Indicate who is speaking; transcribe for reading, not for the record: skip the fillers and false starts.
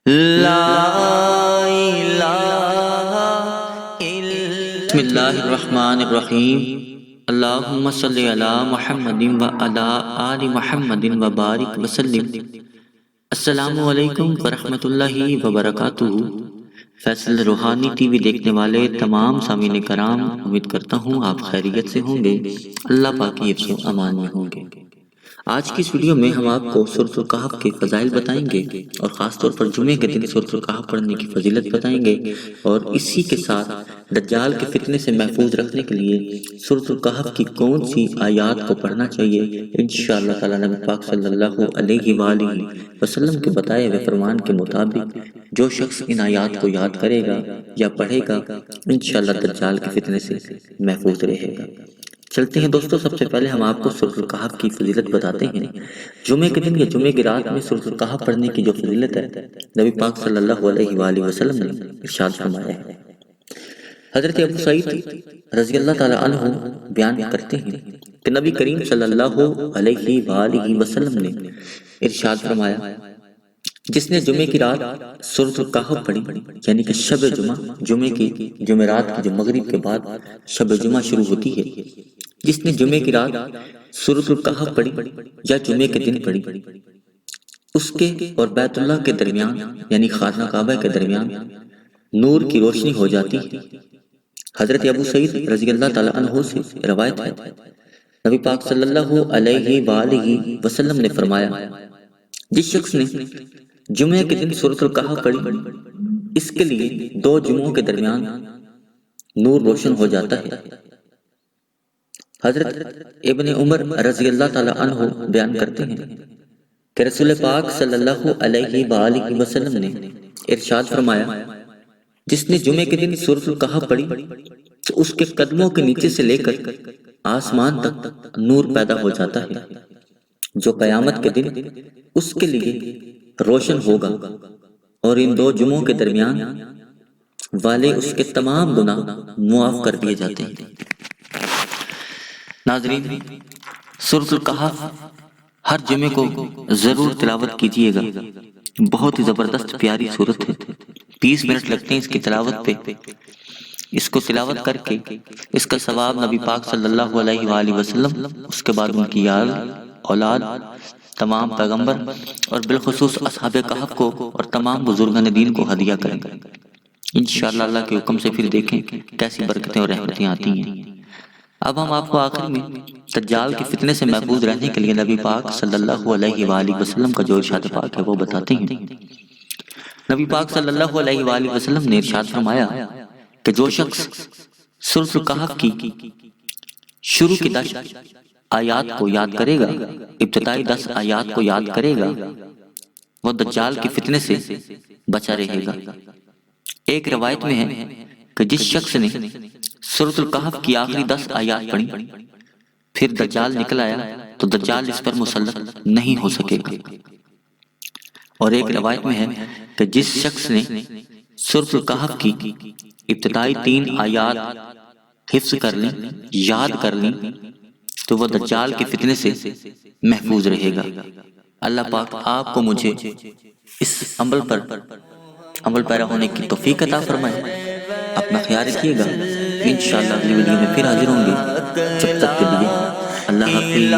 Speaker 1: لا الہ الا بسم اللہ الرحمن الرحیم اللہم صلی علی محمد و علی آل محمد و بارک وسلم۔ السلام علیکم ورحمۃ اللہ وبرکاتہ۔ فیصل روحانی ٹی وی دیکھنے والے تمام سامعین کرام، امید کرتا ہوں آپ خیریت سے ہوں گے، اللہ پاک کی حفظ و امان میں ہوں گے۔ آج کی اس ویڈیو میں ہم آپ کو سورۃ الکہف کے فضائل بتائیں گے، اور خاص طور پر جمعے کے دن سورۃ الکہف پڑھنے کی فضیلت بتائیں گے، اور اسی کے ساتھ دجال کے فتنے سے محفوظ رکھنے کے لیے سورۃ الکہف کی کون سی آیات کو پڑھنا چاہیے۔ انشاءاللہ تعالیٰ نبی پاک صلی اللہ علیہ وآلہ وسلم کے بتائے ہوئے فرمان کے مطابق جو شخص ان آیات کو یاد کرے گا یا پڑھے گا، انشاءاللہ دجال کے فتنے سے محفوظ رہے گا۔ چلتے ہیں دوستو، سب سے پہلے ہم آپ کو سورۃ الکہف کی فضیلت بتاتے ہیں۔ جمعے کے دن یا جمعے کی رات میں سورۃ الکہف پڑھنے کی جو فضیلت ہے، نبی پاک صلی اللہ علیہ وآلہ وسلم نے ارشاد فرمایا ہے۔ حضرت ابو سعید رضی اللہ تعالیٰ عنہ بیان کرتے ہیں کہ نبی کریم صلی اللہ علیہ وآلہ وسلم نے ارشاد فرمایا، جس نے جمعے کی رات سورۃ الکہف پڑھی، یعنی کہ شب جمعہ، جمعرات کی جو مغرب کے بعد شب جمعہ شروع ہوتی ہے، جس نے جمعے کی رات سورۃ الکہف پڑھی یا جمعے کے دن پڑھی، اس کے اور بیت اللہ کے درمیان یعنی خانہ کعبہ کے درمیان نور کی روشنی ہو جاتی ہے۔ حضرت ابو سعید رضی اللہ تعالیٰ عنہ سے روایت ہے، نبی پاک صلی اللہ علیہ وآلہ وسلم نے فرمایا، جس شخص نے جمعے کے دن سورۃ الکہف پڑھی، اس کے لیے 2 جمعوں کے درمیان نور روشن ہو جاتا ہے۔ حضرت ابن عمر رضی اللہ تعالیٰ عنہ بیان کرتے ہیں کہ رسول پاک صلی اللہ علیہ وآلہ وسلم نے ارشاد فرمایا، جس نے جمعے کے دن سورۃ الکہف پڑھی تو اس کے قدموں کے نیچے سے لے کر آسمان تک نور پیدا ہو جاتا ہے، جو قیامت کے دن اس کے لیے روشن ہوگا، اور ان 2 جمعوں کے درمیان والے اس کے تمام گناہ معاف کر دیے جاتے ہیں۔ ناظرین، سورۃ الکہف ہر جمعے کو ضرور تلاوت کیجیے گا، بہت ہی زبردست پیاری سورت ہے۔ 20 منٹ لگتے ہیں اس کی تلاوت پہ۔ اس کو تلاوت کر کے اس کا ثواب نبی پاک صلی اللہ علیہ وآلہ وسلم، اس کے بعد ان کی اولاد، تمام پیغمبر اور بالخصوص اصحاب کہف کو اور تمام بزرگان دین کو ہدیہ کریں گے۔ انشاءاللہ اللہ کے حکم سے پھر دیکھیں کیسی برکتیں اور رحمتیں آتی ہیں۔ اب ہم آپ کو آخر میں دجال کے فتنے سے محفوظ رہنے کے لیے نبی پاک صلی اللہ علیہ وآلہ وسلم کا جو ارشاد پاک ہے وہ بتاتے ہیں۔ نبی پاک صلی اللہ علیہ وآلہ وسلم نے ارشاد فرمایا کہ جو شخص سورۃ الکہف کی شروع کی 10 آیات کو یاد کرے گا، ابتدائی 10 آیات کو یاد کرے گا، وہ دجال کے فتنے سے بچا رہے گا۔ ایک روایت میں ہے کہ جس شخص نے سورۃ الکہف کی آخری 10 آیات پڑھی پھر دجال نکل آیا تو دجال اس پر مسلط نہیں ہو سکے گا۔ اور ایک روایت میں ہے کہ جس شخص نے سورۃ الکہف کی ابتدائی 3 آیات حفظ کر لیں، یاد کر لیں، تو وہ دجال کے فتنے سے محفوظ رہے گا۔ اللہ پاک آپ کو مجھے اس عمل پیرا ہونے کی توفیق عطا فرمائے۔ اپنا خیال رکھیے گا، انشاءاللہ اگلی ویڈیو میں پھر حاضر ہوں گے۔ جب تک کے لیے اللہ حافظ۔